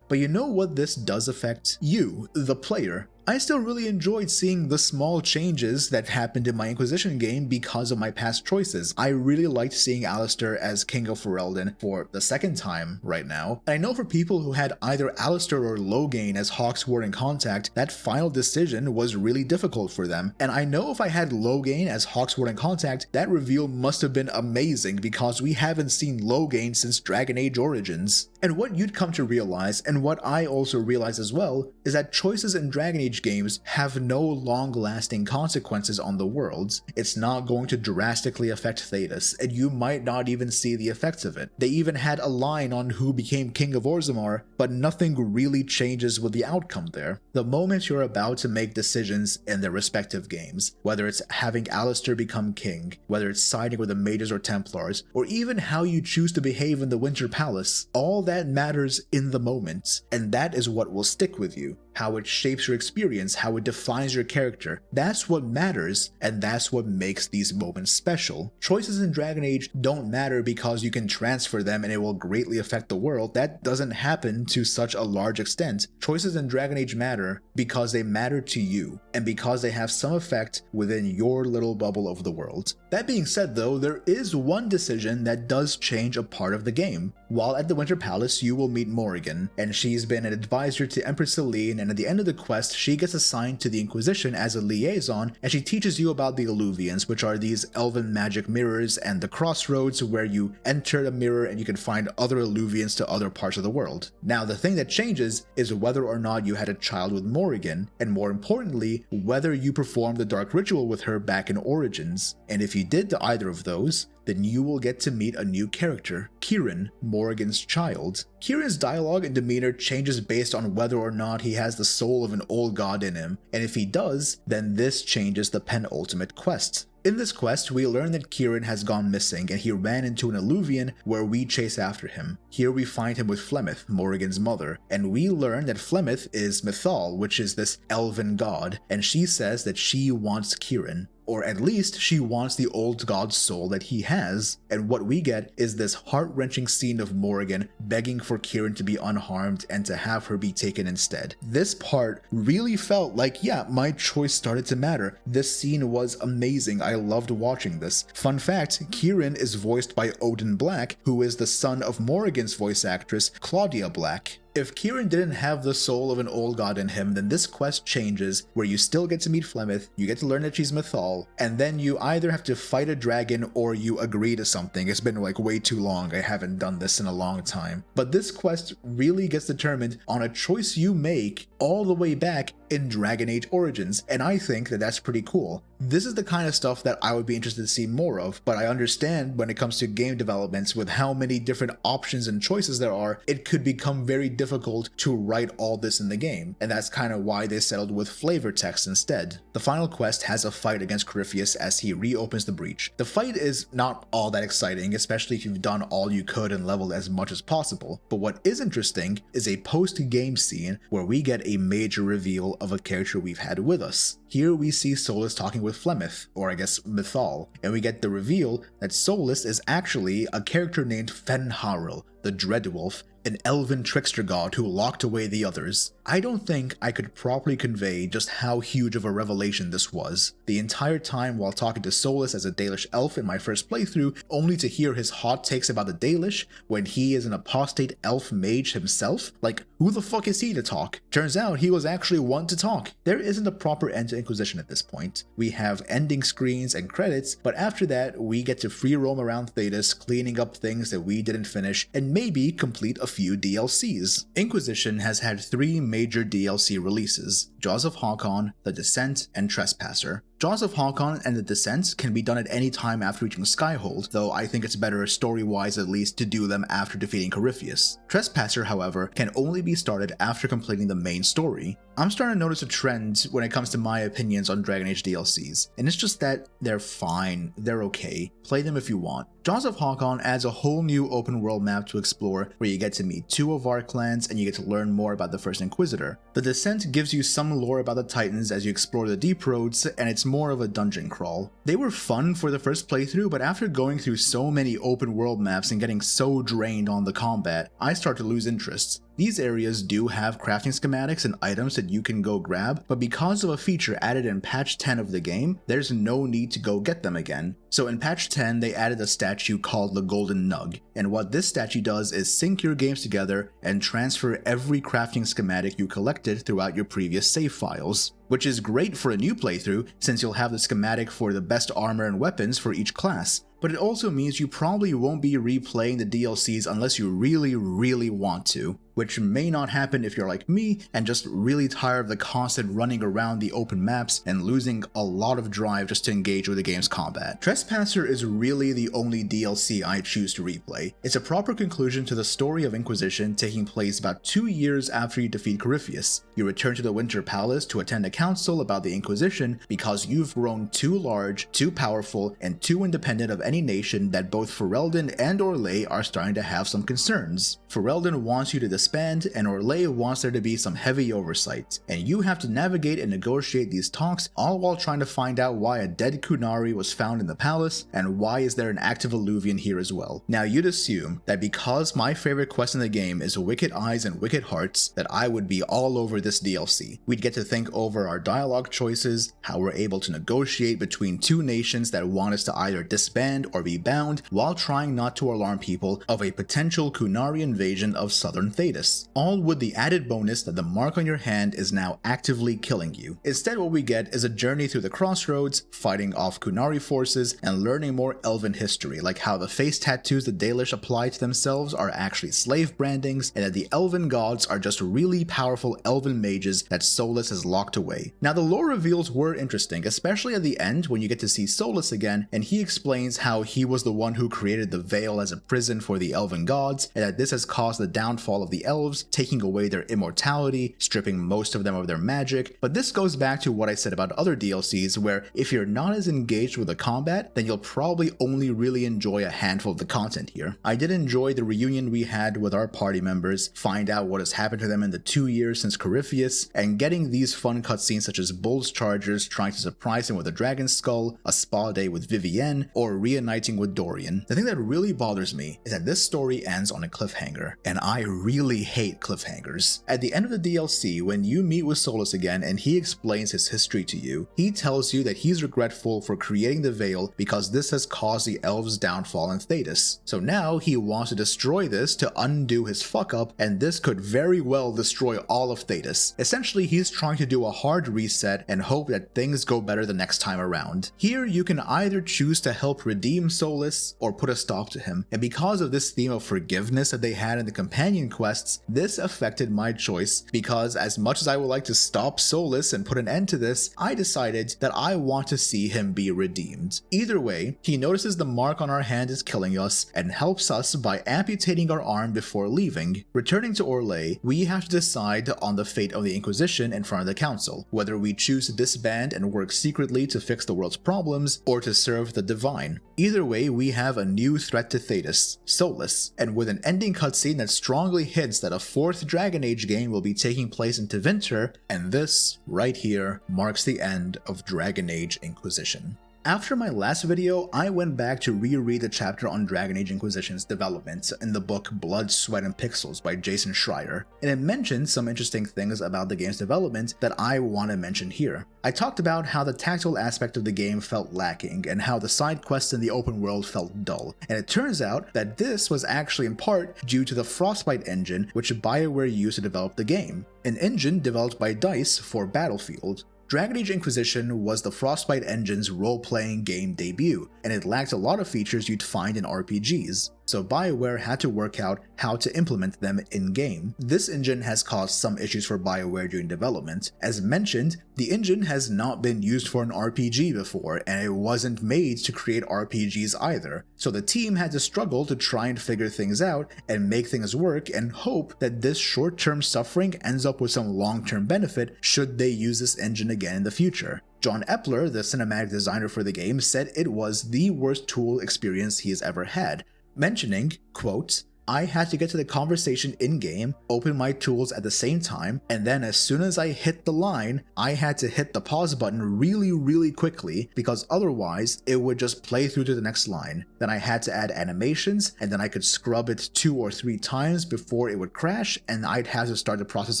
Speaker 1: But you know what this does affect? You, the player. I still really enjoyed seeing the small changes that happened in my Inquisition game because of my past choices. I really liked seeing Alistair as King of Ferelden for the second time right now. I know for people who had either Alistair or Loghain as Hawke's Sword in Contact, that final decision was really difficult for them. And I know if I had Loghain as Hawke's Sword in Contact, that reveal must have been amazing because we haven't seen Loghain since Dragon Age Origins. And what you'd come to realize, and what I also realized as well, is that choices in Dragon Age games have no long-lasting consequences on the worlds. It's not going to drastically affect Thedas, and you might not even see the effects of it. They even had a line on who became King of Orzammar, but nothing really changes with the outcome there. The moment you're about to make decisions in their respective games, whether it's having Alistair become king, whether it's siding with the Mages or Templars, or even how you choose to behave in the Winter Palace, all that matters in the moment, and that is what will stick with you. How it shapes your experience, how it defines your character. That's what matters, and that's what makes these moments special. Choices in Dragon Age don't matter because you can transfer them and it will greatly affect the world. That doesn't happen to such a large extent. Choices in Dragon Age matter because they matter to you, and because they have some effect within your little bubble of the world. That being said though, there is one decision that does change a part of the game. While at the Winter Palace, you will meet Morrigan, and she's been an advisor to Empress Celine, and at the end of the quest, she gets assigned to the Inquisition as a liaison, and she teaches you about the Illuvians, which are these elven magic mirrors, and the crossroads where you enter the mirror and you can find other Illuvians to other parts of the world. Now, the thing that changes is whether or not you had a child with Morrigan, and more importantly, whether you performed the Dark Ritual with her back in Origins. And if you did to either of those, then you will get to meet a new character, Kieran, Morrigan's child. Kieran's dialogue and demeanor changes based on whether or not he has the soul of an old god in him, and if he does, then this changes the penultimate quest. In this quest, we learn that Kieran has gone missing and he ran into an Illuvian where we chase after him. Here we find him with Flemeth, Morrigan's mother, and we learn that Flemeth is Mythal, which is this elven god, and she says that she wants Kieran. Or at least she wants the old god's soul that he has, and what we get is this heart-wrenching scene of Morrigan begging for Kieran to be unharmed and to have her be taken instead. This part really felt like, yeah, my choice started to matter. This scene was amazing. I loved watching this. Fun fact, Kieran is voiced by Odin Black, who is the son of Morrigan's voice actress, Claudia Black. If Kieran didn't have the soul of an old god in him, then this quest changes, where you still get to meet Flemeth, you get to learn that she's Mythal, and then you either have to fight a dragon or you agree to something. It's been like way too long, I haven't done this in a long time. But this quest really gets determined on a choice you make all the way back in Dragon Age Origins, and I think that that's pretty cool. This is the kind of stuff that I would be interested to see more of, but I understand when it comes to game developments with how many different options and choices there are, it could become very difficult to write all this in the game, and that's kind of why they settled with flavor text instead. The final quest has a fight against Corypheus as he reopens the breach. The fight is not all that exciting, especially if you've done all you could and leveled as much as possible, but what is interesting is a post-game scene where we get a major reveal of a character we've had with us. Here we see Solus talking with Flemeth, or I guess Mythal, and we get the reveal that Solus is actually a character named Fenharil, the Dreadwolf, an elven trickster god who locked away the others. I don't think I could properly convey just how huge of a revelation this was. The entire time while talking to Solus as a Dalish elf in my first playthrough, only to hear his hot takes about the Dalish when he is an apostate elf mage himself? Like, who the fuck is he to talk? Turns out he was actually one to talk. There isn't a proper end to Inquisition at this point. We have ending screens and credits, but after that we get to free roam around Thedas, cleaning up things that we didn't finish, and maybe complete a few DLCs. Inquisition has had 3 major DLC releases: Jaws of Hakon, The Descent, and Trespasser. Jaws of Hakon and The Descent can be done at any time after reaching Skyhold, though I think it's better story-wise at least to do them after defeating Corypheus. Trespasser, however, can only be started after completing the main story. I'm starting to notice a trend when it comes to my opinions on Dragon Age DLCs, and it's just that they're fine, they're okay, play them if you want. Jaws of Hakon adds a whole new open world map to explore where you get to meet 2 of our clans and you get to learn more about the First Inquisitor. The Descent gives you some lore about the Titans as you explore the Deep Roads, and it's more of a dungeon crawl. They were fun for the first playthrough, but after going through so many open world maps and getting so drained on the combat, I start to lose interest. These areas do have crafting schematics and items that you can go grab, but because of a feature added in patch 10 of the game, there's no need to go get them again. So in patch 10, they added a statue called the Golden Nug, and what this statue does is sync your games together and transfer every crafting schematic you collected throughout your previous save files. Which is great for a new playthrough since you'll have the schematic for the best armor and weapons for each class, but it also means you probably won't be replaying the DLCs unless you really want to, which may not happen if you're like me and just really tired of the constant running around the open maps and losing a lot of drive just to engage with the game's combat. Trespasser is really the only DLC I choose to replay. It's a proper conclusion to the story of Inquisition taking place about 2 years after you defeat Corypheus. You return to the Winter Palace to attend a council about the Inquisition because you've grown too large, too powerful, and too independent of any nation that both Ferelden and Orlais are starting to have some concerns. Ferelden wants you to disband, and Orlais wants there to be some heavy oversight, and you have to navigate and negotiate these talks, all while trying to find out why a dead Kunari was found in the palace, and why is there an active Alluvian here as well. Now you'd assume that because my favorite quest in the game is Wicked Eyes and Wicked Hearts, that I would be all over this DLC. We'd get to think over our dialogue choices, how we're able to negotiate between 2 nations that want us to either disband or be bound, while trying not to alarm people of a potential Kunari invasion of southern Thedas, all with the added bonus that the mark on your hand is now actively killing you. Instead, what we get is a journey through the crossroads, fighting off Kunari forces, and learning more elven history, like how the face tattoos the Dalish apply to themselves are actually slave brandings, and that the elven gods are just really powerful elven mages that Solus has locked away. Now the lore reveals were interesting, especially at the end when you get to see Solus again, and he explains how he was the one who created the Veil as a prison for the elven gods, and that this has caused the downfall of the elves, taking away their immortality, stripping most of them of their magic. But this goes back to what I said about other DLCs, where if you're not as engaged with the combat, then you'll probably only really enjoy a handful of the content here. I did enjoy the reunion we had with our party members, find out what has happened to them in the 2 years since Corypheus, and getting these fun cutscenes such as Bull's Chargers trying to surprise him with a dragon skull, a spa day with Vivienne, or reuniting with Dorian. The thing that really bothers me is that this story ends on a cliffhanger, and I really hate cliffhangers. At the end of the DLC, when you meet with Solus again and he explains his history to you, he tells you that he's regretful for creating the Veil because this has caused the elves' downfall in Thedas. So now he wants to destroy this to undo his fuck up, and this could very well destroy all of Thedas. Essentially, he's trying to do a hard reset and hope that things go better the next time around. Here, you can either choose to help redeem redeem Solus or put a stop to him. And because of this theme of forgiveness that they had in the companion quests, this affected my choice, because as much as I would like to stop Solus and put an end to this, I decided that I want to see him be redeemed. Either way, he notices the mark on our hand is killing us and helps us by amputating our arm before leaving. Returning to Orlais, we have to decide on the fate of the Inquisition in front of the Council, whether we choose to disband and work secretly to fix the world's problems, or to serve the Divine. Either way, we have a new threat to Thetis, Solus, and with an ending cutscene that strongly hints that a 4th Dragon Age game will be taking place in Tevinter, and this, right here, marks the end of Dragon Age Inquisition. After my last video, I went back to reread the chapter on Dragon Age Inquisition's development in the book Blood, Sweat, and Pixels by Jason Schreier, and it mentioned some interesting things about the game's development that I want to mention here. I talked about how the tactile aspect of the game felt lacking and how the side quests in the open world felt dull, and it turns out that this was actually in part due to the Frostbite engine which Bioware used to develop the game, an engine developed by DICE for Battlefield. Dragon Age Inquisition was the Frostbite engine's role-playing game debut, and it lacked a lot of features you'd find in RPGs, so Bioware had to work out how to implement them in-game. This engine has caused some issues for Bioware during development. As mentioned, the engine has not been used for an RPG before, and it wasn't made to create RPGs either, so the team had to struggle to try and figure things out and make things work and hope that this short-term suffering ends up with some long-term benefit should they use this engine again in the future. John Epler, the cinematic designer for the game, said it was the worst tool experience he has ever had, mentioning, quote, "I had to get to the conversation in-game, open my tools at the same time, and then as soon as I hit the line, I had to hit the pause button really quickly because otherwise it would just play through to the next line. Then I had to add animations, and then I could scrub it 2 or 3 times before it would crash, and I'd have to start the process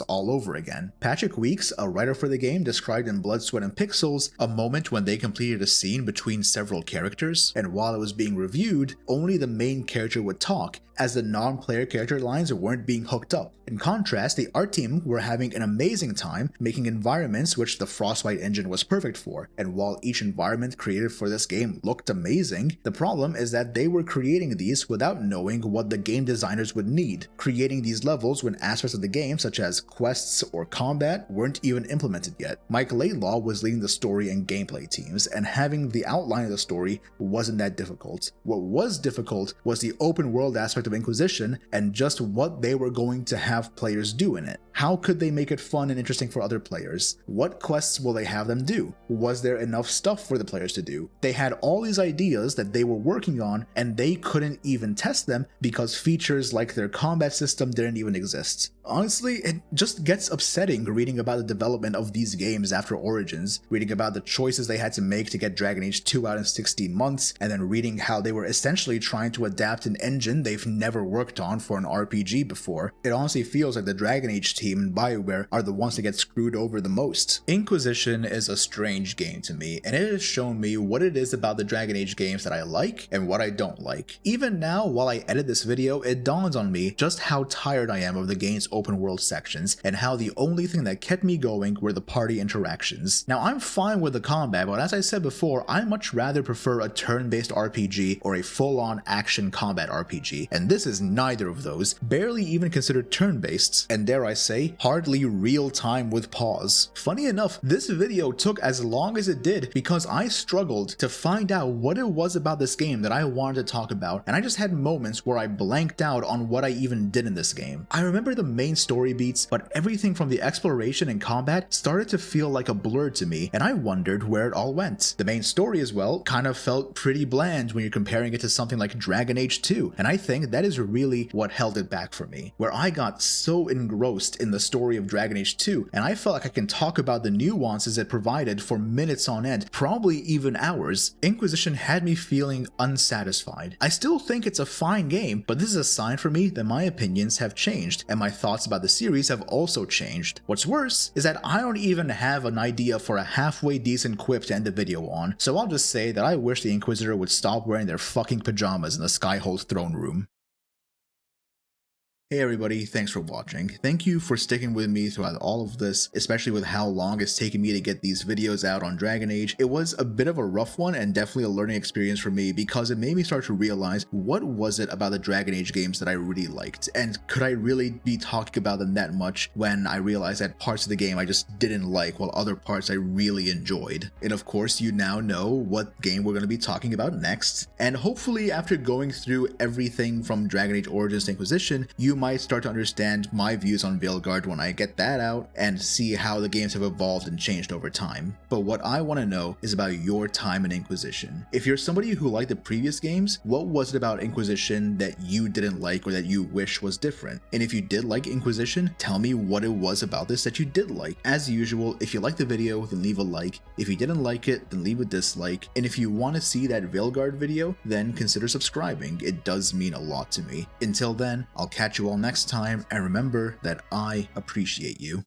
Speaker 1: all over again." Patrick Weeks, a writer for the game, described in Blood, Sweat, and Pixels a moment when they completed a scene between several characters, and while it was being reviewed, only the main character would talk, as the non-player character lines weren't being hooked up. In contrast, the art team were having an amazing time making environments which the Frostbite engine was perfect for, and while each environment created for this game looked amazing, the problem is that they were creating these without knowing what the game designers would need, creating these levels when aspects of the game such as quests or combat weren't even implemented yet. Mike Laidlaw was leading the story and gameplay teams, and having the outline of the story wasn't that difficult. What was difficult was the open world aspect of Inquisition and just what they were going to have players do in it. How could they make it fun and interesting for other players? What quests will they have them do? Was there enough stuff for the players to do? They had all these ideas that they were working on, and they couldn't even test them because features like their combat system didn't even exist. Honestly, it just gets upsetting reading about the development of these games after Origins, reading about the choices they had to make to get Dragon Age 2 out in 16 months, and then reading how they were essentially trying to adapt an engine they've never worked on for an RPG before. It honestly feels like the Dragon Age team and Bioware are the ones that get screwed over the most. Inquisition is a strange game to me, and it has shown me what it is about the Dragon Age games that I like and what I don't like. Even now, while I edit this video, it dawns on me just how tired I am of the game's open world sections, and how the only thing that kept me going were the party interactions. Now, I'm fine with the combat, but as I said before, I much rather prefer a turn-based RPG or a full-on action combat RPG, and this is neither of those, barely even considered turn-based, and dare I say, hardly real-time with pause. Funny enough, this video took as long as it did because I struggled to find out what it was about this game that I wanted to talk about, and I just had moments where I blanked out on what I even did in this game. I remember the main story beats, but everything from the exploration and combat started to feel like a blur to me, and I wondered where it all went. The main story as well kind of felt pretty bland when you're comparing it to something like Dragon Age 2, and I think that is really what held it back for me, where I got so engrossed in the story of Dragon Age 2, and I felt like I can talk about the nuances it provided for minutes on end, probably even hours. Inquisition had me feeling unsatisfied. I still think it's a fine game, but this is a sign for me that my opinions have changed, and my thoughts about the series have also changed. What's worse is that I don't even have an idea for a halfway decent quip to end the video on, so I'll just say that I wish the Inquisitor would stop wearing their fucking pajamas in the Skyhold throne room. Hey everybody, thanks for watching. Thank you for sticking with me throughout all of this, especially with how long it's taken me to get these videos out on Dragon Age. It was a bit of a rough one and definitely a learning experience for me because it made me start to realize what was it about the Dragon Age games that I really liked, and could I really be talking about them that much when I realized that parts of the game I just didn't like while other parts I really enjoyed. And of course you now know what game we're going to be talking about next, and hopefully after going through everything from Dragon Age Origins to Inquisition, you might start to understand my views on Veilguard when I get that out and see how the games have evolved and changed over time. But what I want to know is about your time in Inquisition. If you're somebody who liked the previous games, what was it about Inquisition that you didn't like or that you wish was different? And if you did like Inquisition, tell me what it was about this that you did like. As usual, if you liked the video, then leave a like. If you didn't like it, then leave a dislike. And if you want to see that Veilguard video, then consider subscribing. It does mean a lot to me. Until then, I'll catch you all next time, and remember that I appreciate you.